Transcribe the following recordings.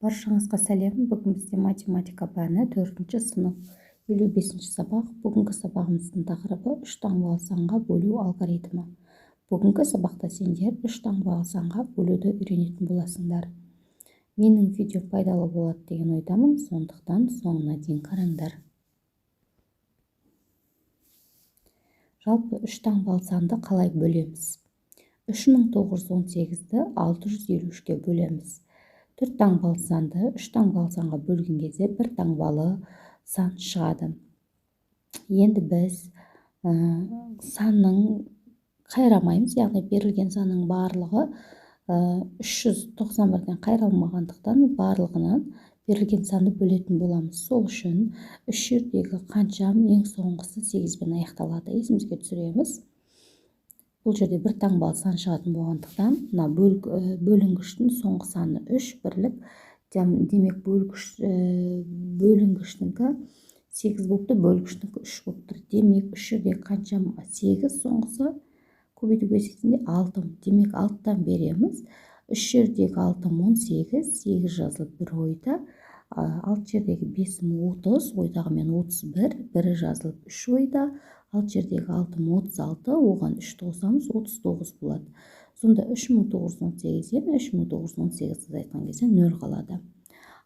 Баршаңызға сәлем. Бүгін бізде математика пәні 4-ші сынып 55-ші сабақ. Бүгінгі сабағымыздың тақырыбы 3 таңбалы санға бөлу алгоритмі. Бүгінгі сабақта сендер 3 таңбалы санға бөлуді үйренетін боласыңдар. Менің видео пайдалы болады деген ойдамын, сондықтан соңына дейін қараңдар. Жалпы 3 таңбалы санды қалай бөлеміз? 3918-ді 653-ке бөлеміз. 4 таңбалы санды 3 таңбалы санға бөлген кезде 1 таңбалы сан шығады. Енді біз санның қайрамаймыз, яғни берілген санның барлығы 391-ден қайралмағандықтан барлығынан берілген санды бөлетін боламыз. Сол үшін үш жердегі қаншам ең соңғысы 8-бен аяқталады. Есімізге түсіреміз. Бұл жерде бір таңбалы сан шығатын болғандықтан, бөлінгіштің соңғы саны 3 бірлік, демек бөлінгіштіңкі 8 болыпты, бөлгіштіңкі 3 болыпты. Демек 3 жердегі қаншам 8, соңғысы көбейту кестесінде 6. Демек 6-тан береміз. 3 жердегі 6 18, 8 жазылып 1 ойда. 6 жердегі 5 30, ойдағы мен 31, 1 жазылып 3 ойда. 6 жердегі 6 36, оған 3 қосамыз 39 болады. Сонда 3918-ден 3918-ді айтқан кезде 0 қалады.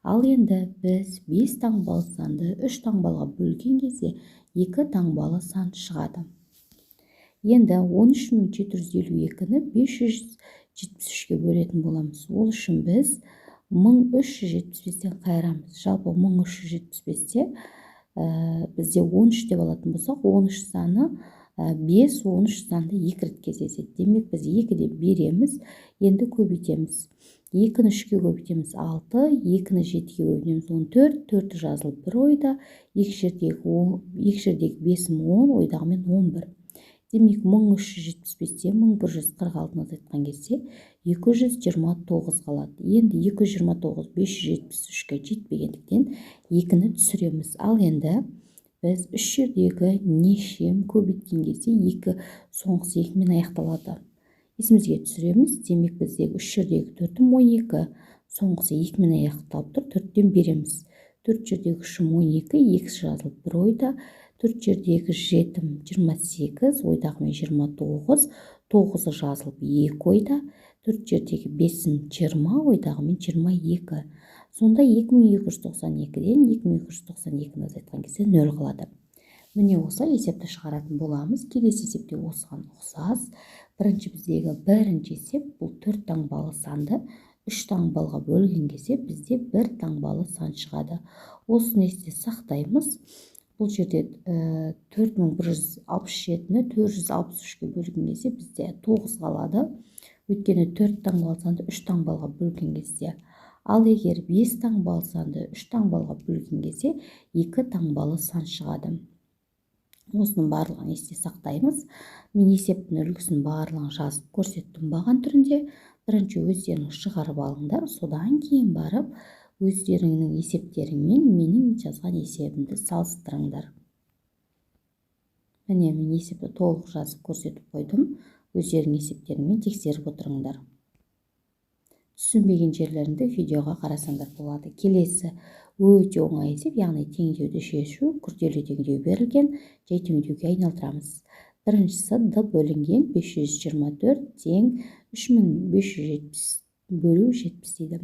Ал енді біз 5 таңбалы санды 3 таңбалыға бөлген кезде 2 таңбалы сан шығады. Енді 13752-ні 573-ке бөлетін боламыз. Ол үшін біз 1375-тен қайырамыз. Жалпы 1375-те бізде 13 деп алатын болсақ, 13 саны 5, 13 санды 2 рет кездеседі. Демек біз 2-де береміз, енді көбейтеміз. 2-ні 3-ке көбейтеміз 6, 2-ні 7-ге көбейтеміз 14, 4 жазылып 1 ойда, 2 жердегі 5 10, ойдағымен 11. Демек 1375-те 1146-ны айтқан кезде 229 қалады. Енді 229 573-ке жетпегендіктен 2-ні түсіреміз. Ал енді біз 3 жердегі нешем көбейткен кезде 2 соңғысы 2-мен аяқталады. Есімізге түсіреміз. Демек біздегі 3 жердегі 4-ім 12, соңғысы 2-мен аяқталып тұр, 4-тен береміз. 4 жердегі 3-ім 12, 2 жазылып 1 ойда. 4 жердегі 7-ім 28, ойдағымен 29, 9 жазылып 2 ойда. 4 жердегі 5-ім 20, ойдағымен 22. Сонда 2292-ден 2292-ні айтқан кезде 0 қалады. Міне осылай есепті шығаратын боламыз. Келесі есепте осыған ұқсас. Бірінші біздегі бірінші есеп, бұл 4 таңбалы санды 3 таңбалыға бөлген кезде бізде 1 таңбалы сан шығады. Осыны есте сақтаймыз. Бұл жерде 4167-ні 463-ке бөлген кезде бізде 9 қалады. Өйткені 4 таңбалы санды 3 таңбалыға бөлген кезде. Ал егер 5 таңбалы санды 3 таңбалыға бөлген кезде 2 таңбалы сан шығады. Осының барлығын есте сақтаймыз. Мен есептің үлгісін барлығын жазып көрсеттім баған түрінде. Бірінші өздеріңіз шығарып алыңдар, содан кейін барып өздеріңнің есептерімен менің жазған есебімді салыстырыңдар. Міне мен есепті толық жазып көрсетіп қойдым. Өздерің есептерімен тексеріп отырыңдар. Түсінбеген жерлерінде видеоға қарасаңдар болады. Келесі өте оңай есеп, яғни теңдеуді шешу, күрделі теңдеу берілген, жай теңдеуге айналдырамыз. Біріншісі d бөлінген 524 тең 3570 бөлу 70 дейді.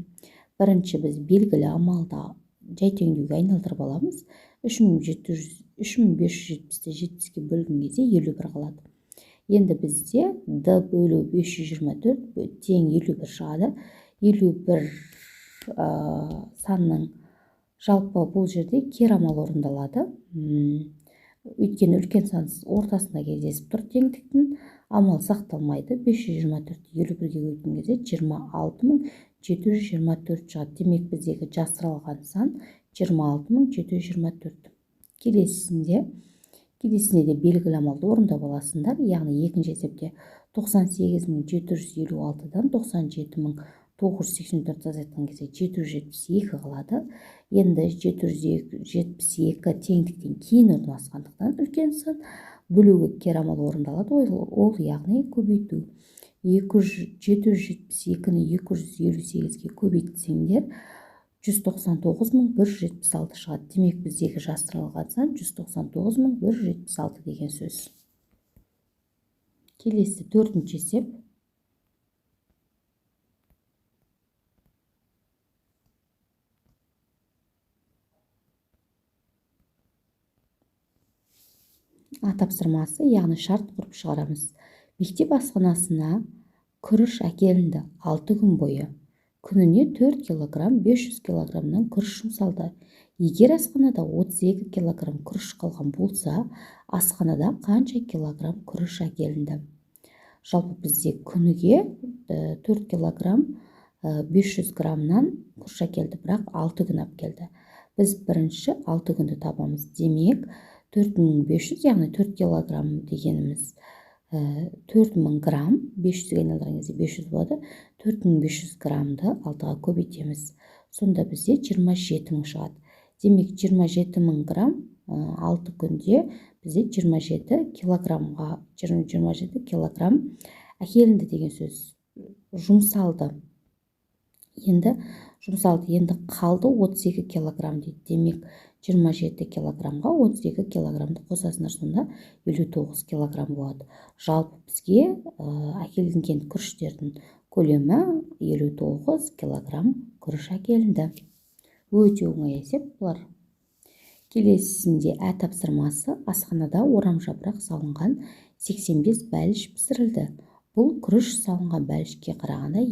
Бірінші біз белгілі амалда жай теңдеуге айналдырып аламыз. 3570-ті 70-ке бөлген кезде 51 қалады. Енді бізде d бөлу 524 тең 51 шығады. 51 санның жалпы бұл жерде кер амал орындалады. Өйткені үлкен сан ортасында кездесіп тұр теңдіктің, амал сақталмайды. 524-ті 51-ге көбейткен кезде 26724 шығады. Демек біздегі жасырылған сан 26724. Келесінде де белгілі амалды орындап аласыңдар. Яғни екінші есепте 98756-дан 97984 азайтқан кезде 772 қалады. Енді 772 теңдіктен кейін орналасқандықтан үлкен сан бөлуге кер амал орындалады. Ол яғни көбейту. 772-ні 258-ге көбейтсеңдер 199.176 шығады. Демек біздегі жасырылған сан 199.176 деген сөз. Келесі төртінші есеп. Тапсырмасы, яғни шарт құрып шығарамыз. Мектеп асханасына күріш әкелінді 6 күн бойы. Күніне 4 килограмм 500 килограммнан күріш жұмсалды. Егер асханада 32 килограмм күріш қалған болса, асханада қанша килограмм күріш әкелінді? Жалпы бізде күніге 4 килограмм 500 граммнан күріш әкелді, бірақ 6 күн әкелді. Біз бірінші 6 күнді табамыз. Демек 4500, яғни 4 килограмм дегеніміз 4000 грамм, 500-ге айналдырған кезде 500 болады. 4500 граммды 6-ға көбейтеміз. Сонда бізде 27 мың шығады. Демек 27 мың грамм 6 күнде бізде 27 килограммға 27 килограмм әкелінді деген сөз. Жұмсалды. Енді қалды 32 килограмм дейді. Демек 27 килограммға 32 килограммды қосасындар, сонда 59 килограмм болады. Жалпы бізге әкелінген күріштердің көлемі 59 килограмм күріш әкелінді. Өте оңай есеп бұлар. Келесісінде тапсырмасы, асханада орамжапырақ салынған 85 бәліш пісірілді. Бұл күріш салынған бәлішке қарағанда 2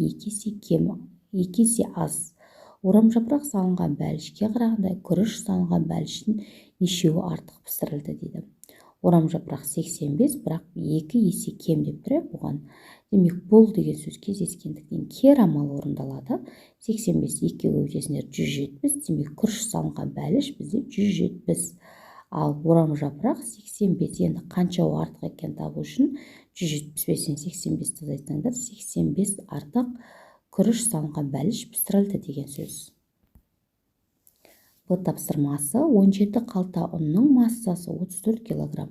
есе аз. Орамжапырақ салынған бәлішке қарағанда күріш салынған бәліштің нешеуі артық пісірілді дейді. Орамжапырақ 85, бірақ 2 есе кем деп тұр бұған. Демек бұл деген сөз кездескендіктен кері амал орындалады. 85 2-ге көбейтесіңдер 170, демек күріш салынған бәліш бізде 170. Ал орамжапырақ 85, енді қаншауы артық екен табу үшін 175-тен 85-ті азайтсаңдар, 85 артық күріш салынған бәліш пісірілді деген сөз. Бұл тапсырмасы, 17 қалта ұнның массасы 34 килограмм,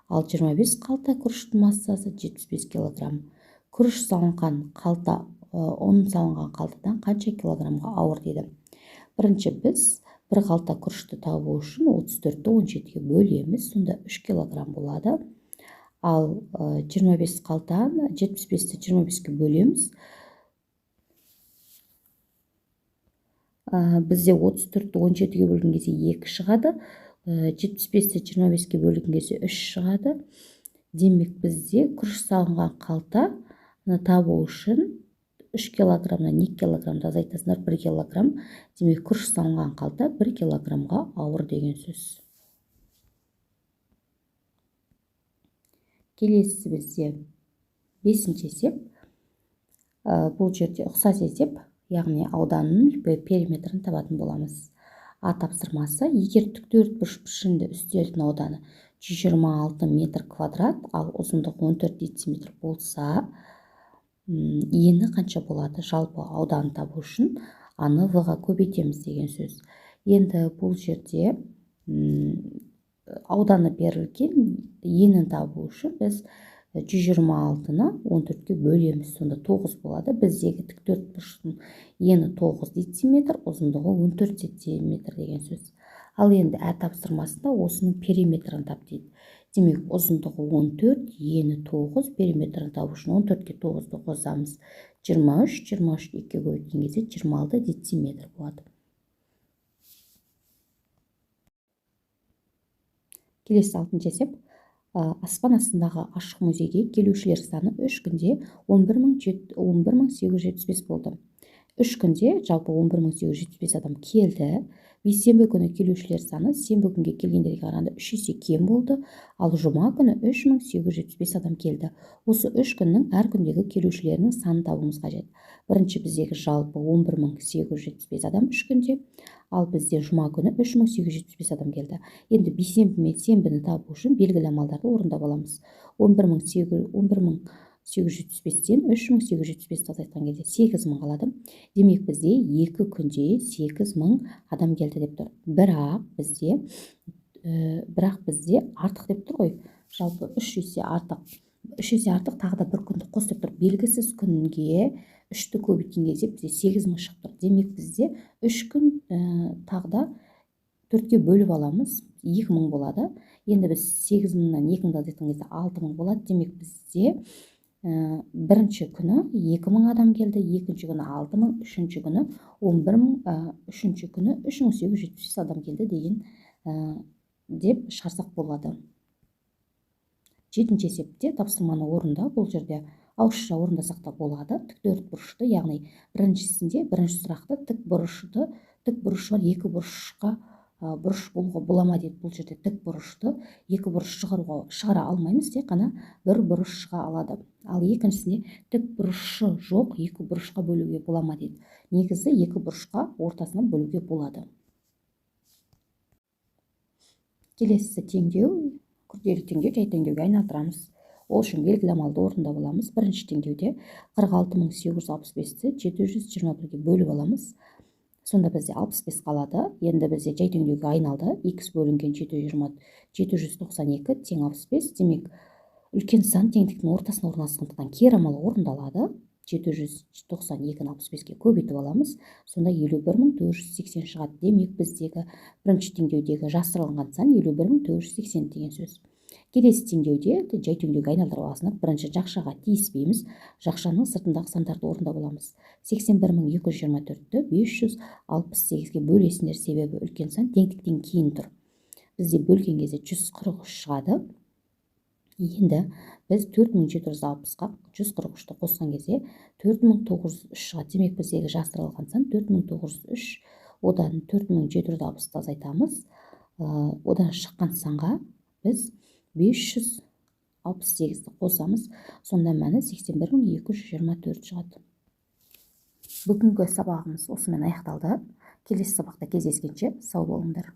ал 25 қалта күріштің массасы 75 килограмм. Күріш салынған қалта, ұн салынған қалтадан қанша килограммға ауыр дейді. Бірінші біз бір қалта күрішті табу үшін 34-ті 17-ге бөлеміз, сонда 3 килограмм болады. Ал 25 қалтан 75-ті 25-ге бөлеміз. Бізде 34-ті 17-ге бөлген кезде 2 шығады, 75-ті 25-ге бөлген кезде 3 шығады. Демек бізде күріш салынған қалта табу үшін 3 килограммнан 2 килограммды азайтасыңдар, 1 килограмм. Демек күріш салынған қалта 1 килограммға ауыр деген сөз. Келесі бізде 5-ші есеп. Бұл жерде ұқсас есеп, яғни ауданның периметрін табатын боламыз. Тапсырмасы, егер тіктөртбұрыш пішінді үстелдің ауданы 126 метр квадрат, ал ұзындығы 14 дециметр болса, ені қанша болады? Жалпы ауданын табу үшін аны в-ға көбейтеміз деген сөз. Енді бұл жерде ауданы берілген, енін табу үшін біз 126-ны 14-ге бөлеміз, сонда 9 болады. Біздегі тіктөртбұрыштың ені 9 дециметр, ұзындығы 14 дециметр деген сөз. Ал енді тапсырмасында осының периметрін тап дейді. Демек ұзындығы 14, ені 9, периметрін табу үшін 14-ке 9-ды қосамыз. 23, 23 2-ге көбейткен кезде 26 дециметр болады. Келесі 6-шы есеп. Аспан астындағы ашық музейге келушілер саны 3 күнде 11875 болды. 3 күнде жалпы 11875 адам келді. Бейсенбі күні келушілер саны сенбі күнге келгендерге қарағанда 3 есе кем болды, ал жұма күні 3875 адам келді. Осы 3 күннің әр күндегі келушілерінің санын табуымыз қажет. Бірінші біздегі жалпы 11875 адам 3 күнде, ал бізде жұма күні 3875 адам келді. Енді бейсенбі мен сенбіні табу үшін белгілі амалдарды орындап аламыз. 11875-тен 3875-ті азайтқан кезде 8000 қалады. Демек бізде 2 күнде 8000 адам келді деп тұр. Бірақ бізде артық деп тұр ғой. Жалпы 3 есе артық. 3 есе артық, тағы да бір күнді қос деп тұр. Белгісіз күнге 3-ті көбейткен кезде бізде 8000 шығып тұр. Демек бізде 3 күн тағы да 4-ке бөліп аламыз, 2000 болады. Енді біз 8000-нан 2000-ді азайтқан кезде 6000 болады. Демек бізде бірінші күні 2000 адам келді, екінші күні 6000, үшінші күні 11000, үшінші күні 3876 адам келді деген деп шығарсақ болады. 7-ші есепте тапсырманы орында, бұл жерде ауызша орындасақ та болады. Тіктөрт бұрышты, яғни бірінші сұрақты тік бұрышы бар екі бұрышқа бұрыш болуға бола ма дейді. Бұл жерде тік бұрышты екі бұрыш шығара алмаймыз, тек қана бір бұрыш шыға алады. Ал екіншісіне тік бұрышы жоқ екі бұрышқа бөлуге бола ма дейді. Негізі екі бұрышқа ортасына бөлуге болады. Келесі теңдеу, күрделі теңдеу, жай теңдеуге айналдырамыз. Ол үшін белгілі амалды орындап аламыз. Бірінші теңдеуде 46865-ті 721-ге бөліп аламыз. Сонда бізде 65 қалады. Енді бізде жай теңдеуге айналды. X бөлінген 792 тең 65. Демек, үлкен сан теңдіктің ортасына орналасқандықтан кері амалы орындалады. 792-ні 65-ке көбейтіп аламыз. Сонда 51480 шығады. Демек, біздегі бірінші теңдеудегі жасырылған сан 51480 деген сөз. Келесі теңдеуде жай теңдеуге айналдырып аласың. Бірінші жақшаға тиіспейміз. Жақшаның сыртындағы сандарды орындап аламыз. 81224-ті 568-ге бөлесіңдер, себебі үлкен сан теңдіктен кейін тұр. Бізде бөлген кезде 143 шығады. Енді біз 4760-ға 143-ті қосқан кезде 4903 шығады. Демек, біздегі жасырылған сан 4903, одан 4760-ты азайтамыз. Одан шыққан санға біз 568-ті қосамыз. Сонда мәні 81224 шығады. Бүгінгі сабағымыз осымен аяқталды. Келесі сабақта кездескенше сау болыңдар.